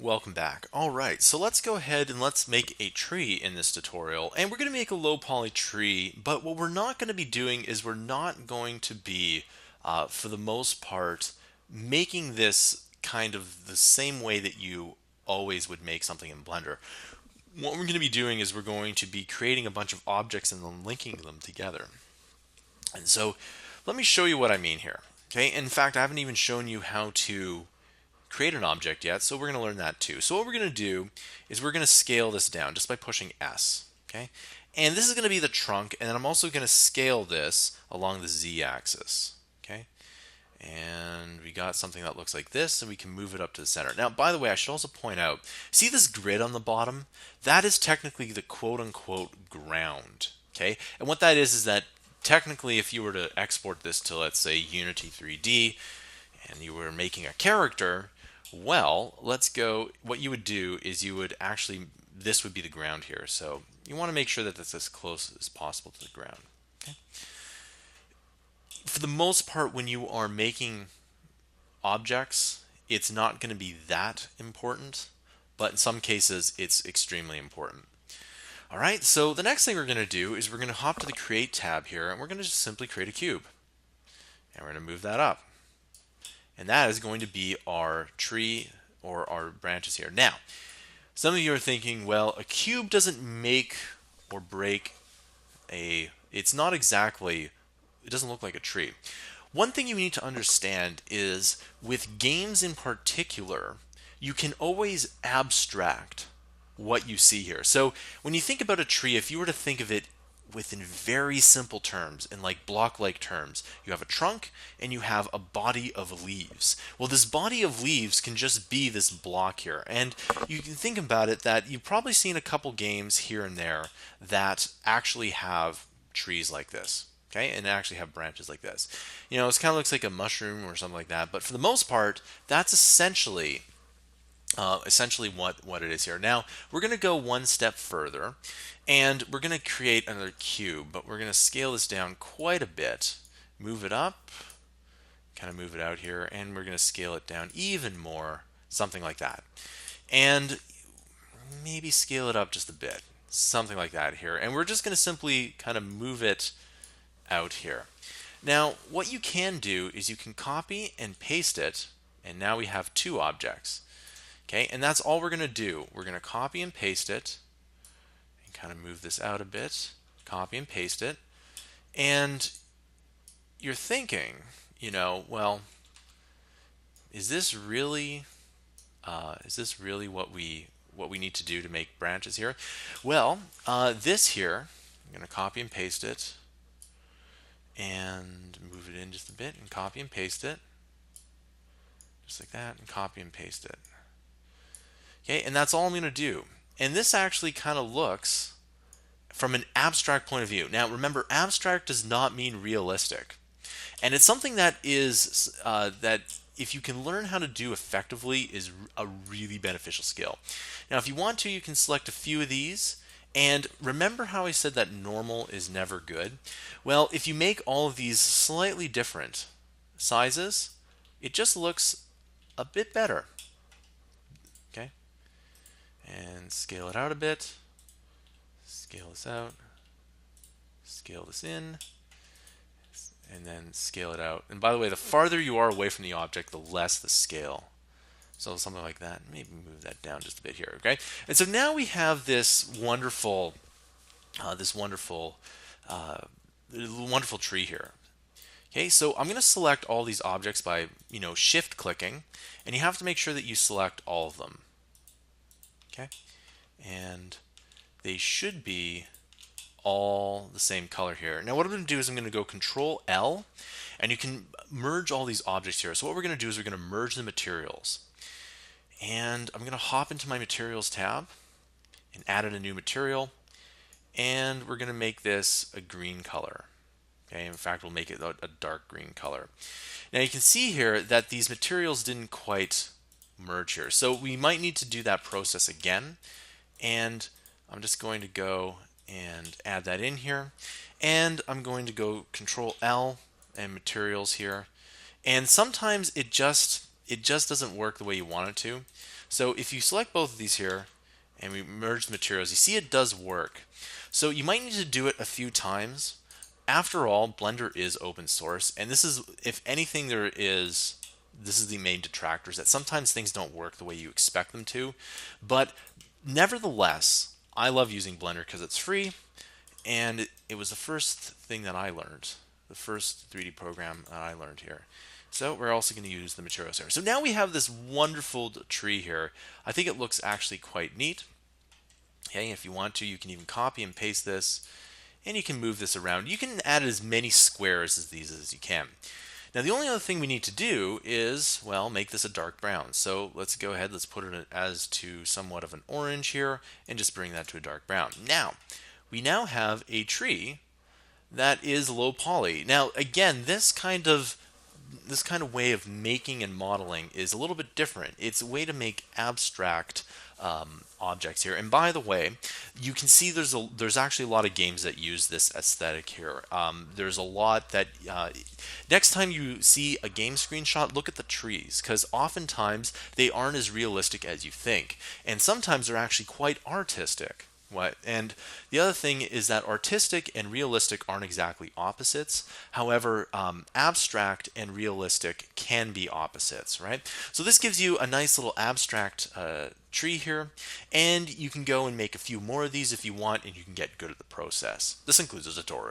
Welcome back. All right, so let's go ahead and let's make a tree in this tutorial. And we're going to make a low poly tree, but what we're not going to be doing is we're not going to be, for the most part, making this kind of the same way that you always would make something in Blender. What we're going to be doing is we're going to be creating a bunch of objects and then linking them together. And so let me show you what I mean here. Okay, in fact, I haven't even shown you how to create an object yet, so we're going to learn that too. So what we're going to do is we're going to scale this down just by pushing S. Okay, and this is going to be the trunk, and then I'm also going to scale this along the Z-axis. Okay, and we got something that looks like this, and we can move it up to the center. Now, by the way, I should also point out, see this grid on the bottom? That is technically the quote-unquote ground. Okay, and what that is that technically, if you were to export this to, let's say, Unity 3D, and you were making a character, well, let's go, what you would do is you would actually, this would be the ground here. So you want to make sure that that's as close as possible to the ground. Okay. For the most part, when you are making objects, it's not going to be that important, but in some cases, it's extremely important. All right, so the next thing we're going to do is we're going to hop to the Create tab here, and we're going to just simply create a cube. And we're going to move that up. And that is going to be our tree or our branches here. Now, some of you are thinking, well, a cube doesn't make or break it's not exactly, it doesn't look like a tree. One thing you need to understand is with games in particular, you can always abstract what you see here. So when you think about a tree, if you were to think of it within very simple terms, in like block-like terms, you have a trunk and you have a body of leaves. Well, this body of leaves can just be this block here, and you can think about it that you've probably seen a couple games here and there that actually have trees like this. Okay, and actually have branches like this. You know, it kind of looks like a mushroom or something like that, but for the most part, that's essentially what it is here. Now, we're going to go one step further, and we're going to create another cube, but we're going to scale this down quite a bit. Move it up, kind of move it out here, and we're going to scale it down even more, something like that. And maybe scale it up just a bit, something like that here. And we're just going to simply kind of move it out here. Now, what you can do is you can copy and paste it, and now we have two objects. Okay, and that's all we're going to do. We're going to copy and paste it, and kind of move this out a bit, copy and paste it, and you're thinking, you know, well, is this really what we need to do to make branches here? Well, this here, I'm going to copy and paste it, and move it in just a bit, and copy and paste it, just like that, and copy and paste it. Okay, and that's all I'm going to do. And this actually kind of looks from an abstract point of view. Now, remember, abstract does not mean realistic. And it's something that is, that if you can learn how to do effectively, is a really beneficial skill. Now, if you want to, you can select a few of these. And remember how I said that normal is never good? Well, if you make all of these slightly different sizes, it just looks a bit better. Okay? And scale it out a bit, scale this out, scale this in, and then scale it out. And by the way, the farther you are away from the object, the less the scale. So something like that. Maybe move that down just a bit here, okay? And so now we have this wonderful tree here. Okay, so I'm going to select all these objects by, shift clicking, and you have to make sure that you select all of them. Okay, and they should be all the same color here. Now what I'm going to do is I'm going to go Control L, and you can merge all these objects here. So what we're going to do is we're going to merge the materials. And I'm going to hop into my materials tab and add in a new material, and we're going to make this a green color. Okay, in fact, we'll make it a dark green color. Now you can see here that these materials didn't quite merge here. So we might need to do that process again, and I'm just going to go and add that in here, and I'm going to go Control L and materials here, and sometimes it just it just doesn't work the way you want it to. So if you select both of these here and we merge the materials, you see it does work. So you might need to do it a few times. After all, Blender is open source, and this is, if anything, this is the main detractors, that sometimes things don't work the way you expect them to. But nevertheless, I love using Blender because it's free, and it was the first thing that I learned, the first 3D program that I learned here. So we're also going to use the materials here. So now we have this wonderful tree here. I think it looks actually quite neat. Okay, if you want to, you can even copy and paste this, and you can move this around. You can add as many squares as these as you can. Now the only other thing we need to do is, well, make this a dark brown. So let's go ahead, let's put it as to somewhat of an orange here, and just bring that to a dark brown. Now, we now have a tree that is low poly. Now again, this kind of way of making and modeling is a little bit different. It's a way to make abstract objects here. And by the way, you can see there's actually a lot of games that use this aesthetic here. There's a lot that next time you see a game screenshot, look at the trees, because oftentimes they aren't as realistic as you think, and sometimes they're actually quite artistic. And the other thing is that artistic and realistic aren't exactly opposites. However, abstract and realistic can be opposites, right? So this gives you a nice little abstract tree here, and you can go and make a few more of these if you want, and you can get good at the process. This concludes the tutorial.